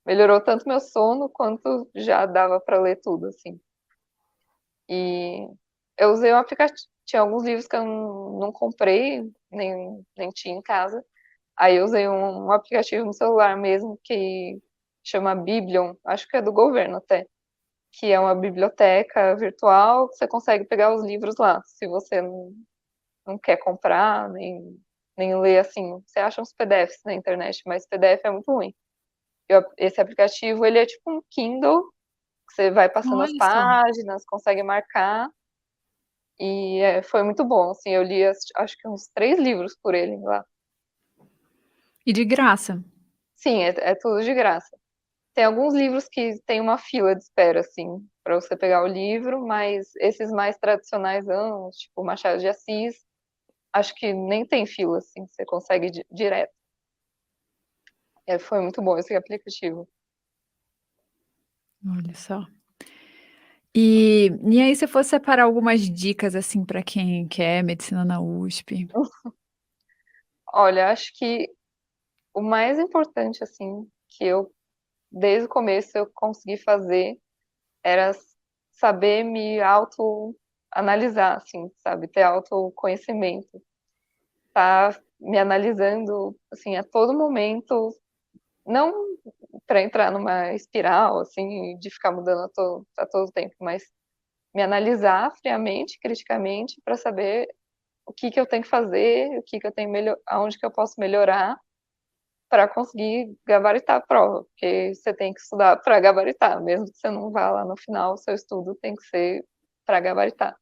A: Melhorou tanto meu sono quanto já dava para ler tudo, assim. E eu usei um aplicativo. Tinha alguns livros que eu não comprei, nem tinha em casa. Aí eu usei um aplicativo no celular mesmo que chama Biblion, acho que é do governo até, que é uma biblioteca virtual que você consegue pegar os livros lá, se você não quer comprar, nem ler assim. Você acha uns PDFs na internet, mas PDF é muito ruim. Esse aplicativo, ele é tipo um Kindle, que você vai passando as
B: Olha só.
A: páginas, consegue marcar, E foi muito bom, assim, eu li acho que uns 3 livros por ele lá.
B: E de graça.
A: Sim, é tudo de graça. Tem alguns livros que tem uma fila de espera, assim, para você pegar o livro, mas esses mais tradicionais, tipo Machado de Assis, acho que nem tem fila, assim, você consegue direto. Foi muito bom esse aplicativo.
B: Olha só. E aí se fosse separar algumas dicas, assim, para quem quer medicina na USP?
A: Olha, acho que o mais importante, assim, que eu, desde o começo, eu consegui fazer era saber me autoanalisar, assim, sabe? Ter autoconhecimento. Tá me analisando, assim, a todo momento, não para entrar numa espiral, assim, de ficar mudando a todo tempo, mas me analisar friamente, criticamente, para saber o que que eu tenho que fazer, o que que eu tenho aonde que eu posso melhorar para conseguir gabaritar a prova, porque você tem que estudar para gabaritar, mesmo que você não vá lá no final, o seu estudo tem que ser para gabaritar.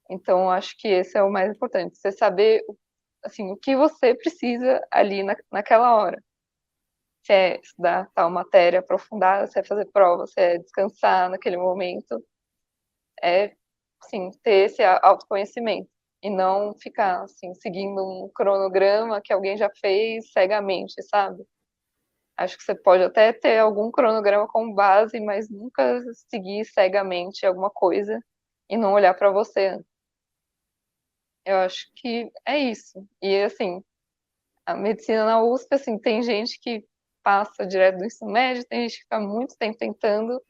A: Então, acho que esse é o mais importante, você saber, assim, o que você precisa ali naquela hora. Se é estudar tal matéria aprofundada, se é fazer prova, se é descansar naquele momento, é, assim, ter esse autoconhecimento e não ficar, assim, seguindo um cronograma que alguém já fez cegamente, sabe? Acho que você pode até ter algum cronograma como base, mas nunca seguir cegamente alguma coisa e não olhar para você. Eu acho que é isso. E assim, a medicina na USP, assim, tem gente que passa direto do ensino médio, tem gente que fica muito tempo tentando.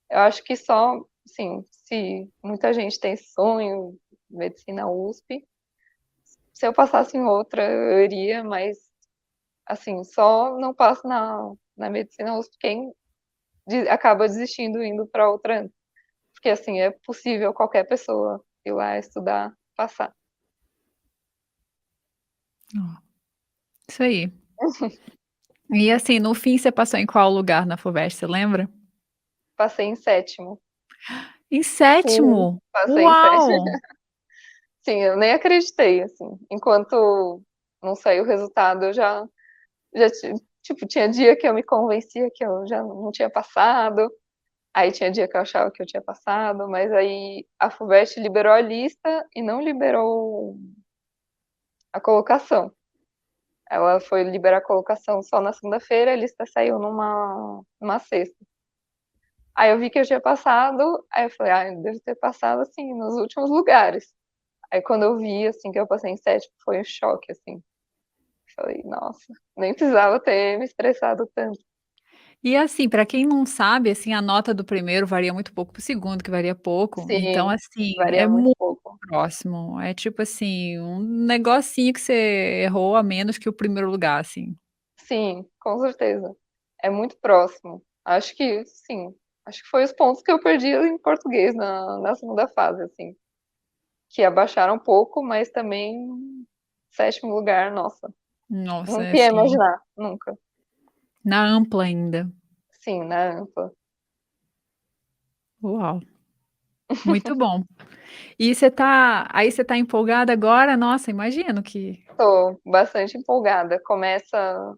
A: Eu acho que só, assim, se muita gente tem esse sonho, medicina USP, se eu passasse em outra, eu iria, mas, assim, só não passo na medicina USP quem acaba desistindo indo para outra, porque assim, é possível qualquer pessoa ir lá estudar, passar.
B: Ó, isso aí. E assim, no fim você passou em qual lugar na FUVEST, você lembra?
A: Passei em sétimo.
B: Em
A: Sim,
B: sétimo?
A: passei em sétimo.
B: Uau!
A: Sim, eu nem acreditei, assim. Enquanto não saiu o resultado, tipo, tinha dia que eu me convencia que eu já não tinha passado, aí tinha dia que eu achava que eu tinha passado, mas aí a FUVEST liberou a lista e não liberou a colocação. Ela foi liberar a colocação só na segunda-feira, a lista saiu numa sexta. Aí eu vi que eu tinha passado, aí eu falei, ah, eu devo ter passado, assim, nos últimos lugares. Aí quando eu vi, assim, que eu passei em sétimo, foi um choque, assim. Falei, nossa, nem precisava ter me estressado tanto.
B: E assim, para quem não sabe, assim, a nota do primeiro varia muito pouco para o segundo, que varia pouco, então
A: Sim,
B: assim, é
A: varia muito
B: muito
A: pouco.
B: próximo, é tipo assim, um negocinho que você errou a menos que o primeiro lugar, assim.
A: Sim, com certeza. É muito próximo. Acho que, sim, acho que foi os pontos que eu perdi em português na segunda fase, assim. Que abaixaram um pouco, mas também sétimo lugar, nossa.
B: Nossa, é
A: Nunca ia
B: assim,
A: imaginar, nunca.
B: na ampla ainda.
A: Sim, na AMPA.
B: Uau, muito bom. E você tá empolgada agora? Nossa, imagino que
A: Tô bastante empolgada. Começa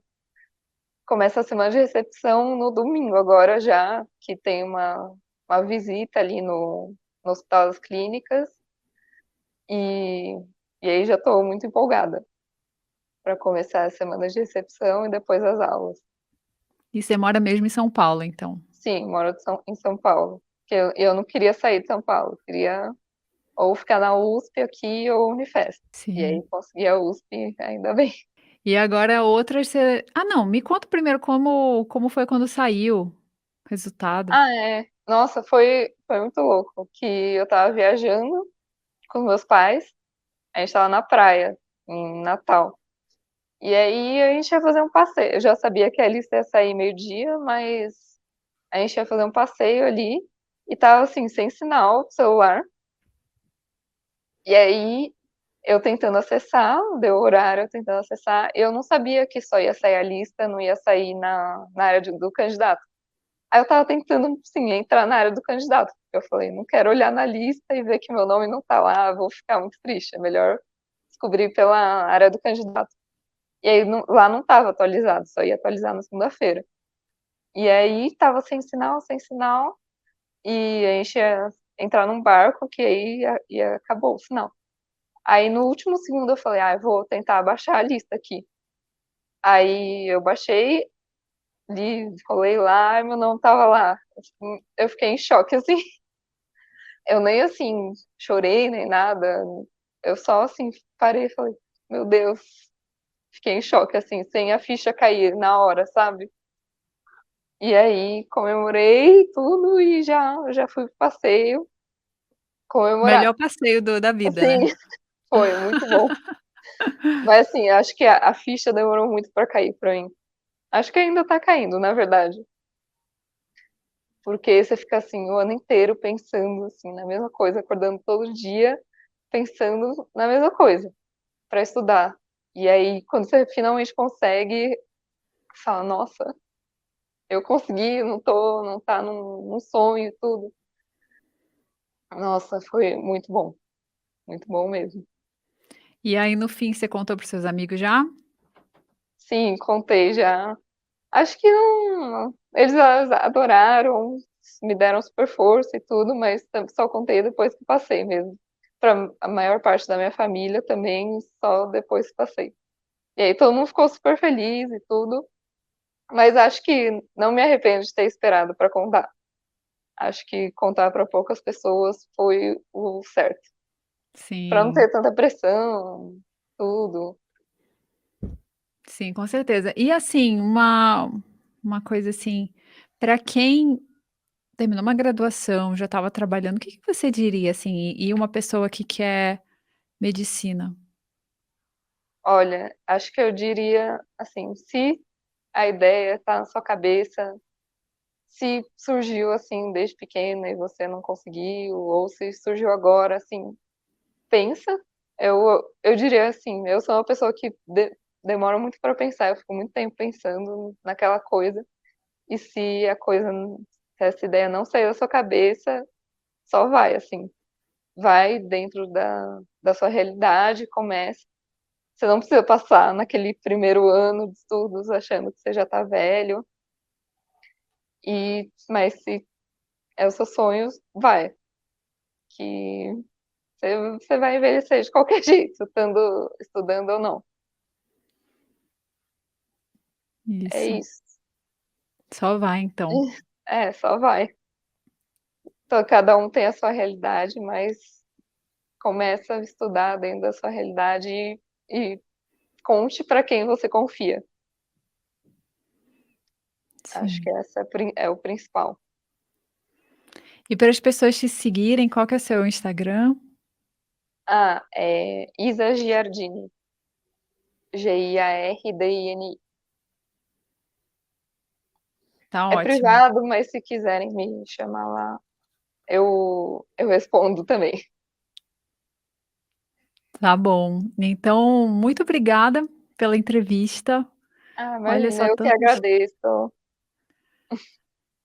A: a semana de recepção no domingo, agora já, que tem uma visita ali no Hospital das Clínicas, e, e aí já estou muito empolgada para começar a semana de recepção e depois as aulas.
B: e você mora mesmo em São Paulo, então?
A: Sim, moro em São Paulo, porque eu não queria sair de São Paulo, queria ou ficar na USP aqui ou Unifesp. E aí
B: Sim.
A: consegui a USP, ainda bem.
B: E agora outras você não, me conta primeiro como foi quando saiu o resultado.
A: Ah, é. Nossa, foi muito louco, que eu tava viajando com meus pais, a gente tava na praia, em Natal. E aí a gente ia fazer um passeio. Eu já sabia que a lista ia sair meio-dia, mas a gente ia fazer um passeio ali e tava assim, sem sinal, celular. E aí eu tentando acessar, deu horário, eu tentando acessar. Eu não sabia que só ia sair a lista, não ia sair na área do candidato. Aí eu tava tentando, sim, entrar na área do candidato. Eu falei, não quero olhar na lista e ver que meu nome não tá lá, vou ficar muito triste. É melhor descobrir pela área do candidato. E aí lá não tava atualizado, só ia atualizar na segunda-feira. E aí tava sem sinal, e a gente ia entrar num barco que aí acabou o sinal. Aí no último segundo eu falei, eu vou tentar baixar a lista aqui. Aí eu baixei, li, colei lá e meu nome tava lá. Eu fiquei em choque, assim. Eu nem assim chorei nem nada. Eu só assim parei e falei, meu Deus, fiquei em choque, assim, sem a ficha cair na hora, sabe? E aí comemorei tudo e já fui pro passeio comemorar.
B: Melhor passeio da vida,
A: Assim,
B: né?
A: foi muito bom. Mas assim, acho que a ficha demorou muito pra cair pra mim. Acho que ainda tá caindo, na verdade. Porque você fica assim o ano inteiro pensando assim na mesma coisa, acordando todo dia pensando na mesma coisa pra estudar. E aí, quando você finalmente consegue, você fala, nossa, eu consegui, não tá num sonho e tudo. Nossa, foi muito bom mesmo.
B: E aí no fim você contou para os seus amigos já?
A: Sim, contei já. Acho que não. Eles adoraram, me deram super força e tudo, mas só contei depois que passei mesmo. Para a maior parte da minha família também, só depois que passei. E aí todo mundo ficou super feliz e tudo, mas acho que não me arrependo de ter esperado para contar. Acho que contar para poucas pessoas foi o certo, para não
B: Sim,
A: ter tanta pressão, tudo.
B: sim, com certeza. E assim, uma coisa assim, para quem terminou uma graduação, já estava trabalhando, o que que você diria assim, e uma pessoa que quer medicina?
A: Olha, acho que eu diria assim, se a ideia está na sua cabeça, se surgiu assim desde pequena e você não conseguiu, ou se surgiu agora, assim, pensa. Eu diria assim, eu sou uma pessoa que demora muito para pensar, eu fico muito tempo pensando naquela coisa, e se a coisa, se essa ideia não sair da sua cabeça, só vai, assim, vai dentro da sua realidade, começa. Você não precisa passar naquele primeiro ano de estudos achando que você já está velho, mas se é o seu sonho, vai. Que você vai envelhecer de qualquer jeito, estudando ou não. É
B: Isso,
A: isso.
B: só vai então.
A: É, só vai. Então, cada um tem a sua realidade, mas começa a estudar dentro da sua realidade e conte para quem você confia. Acho que
B: Sim.
A: essa é o principal.
B: E para as pessoas te seguirem, qual que é o seu Instagram?
A: É Isa Giardini. Giardini.
B: Tá
A: É
B: ótimo.
A: privado, mas se quiserem me chamar lá, eu respondo também.
B: Tá bom. Então, muito obrigada pela entrevista. Olha
A: Imagina,
B: só,
A: eu que
B: tantas
A: agradeço.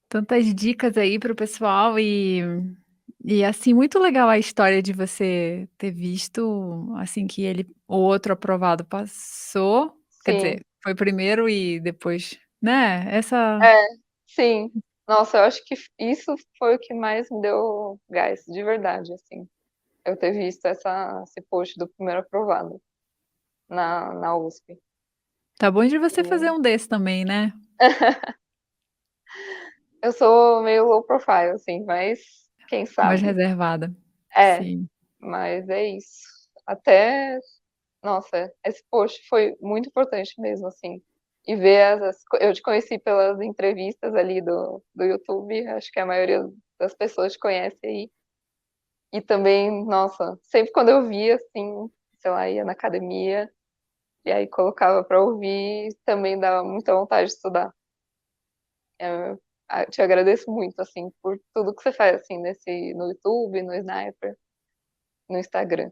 B: tantas dicas aí para o pessoal e, assim, muito legal a história de você ter visto, assim, que o outro aprovado passou, quer
A: Sim,
B: dizer, foi primeiro e depois, né, essa
A: é, sim. Nossa, eu acho que isso foi o que mais me deu gás, de verdade, assim. Eu ter visto esse post do primeiro aprovado na USP.
B: tá bom de você fazer
A: E
B: um desse também, né,
A: eu sou meio low profile, assim, mas quem
B: mais
A: sabe?
B: reservada.
A: É,
B: Sim.
A: mas é isso. Até, nossa, esse post foi muito importante mesmo, assim. E ver eu te conheci pelas entrevistas ali do YouTube, acho que a maioria das pessoas te conhece aí. E também, nossa, sempre quando eu via, assim, sei lá, ia na academia, e aí colocava pra ouvir, também dava muita vontade de estudar. Eu te agradeço muito, assim, por tudo que você faz, assim, no YouTube, no Sniper, no Instagram.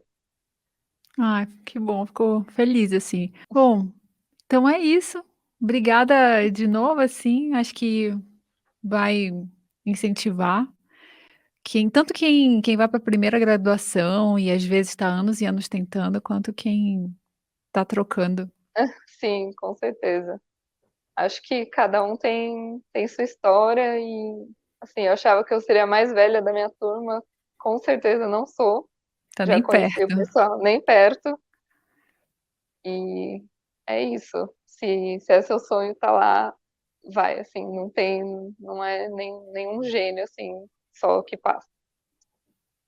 B: Ai, que bom, ficou feliz, assim. Bom, então é isso. Obrigada de novo, assim, acho que vai incentivar. Quem vai para a primeira graduação e às vezes está anos e anos tentando, quanto quem está trocando.
A: Sim, com certeza. Acho que cada um tem sua história e, assim, eu achava que eu seria a mais velha da minha turma, com certeza não sou.
B: Tá
A: Já
B: nem
A: conheci o
B: perto.
A: pessoal nem perto e é isso. Se é seu sonho tá lá, vai, assim, não é nenhum gênio, assim, só que passa.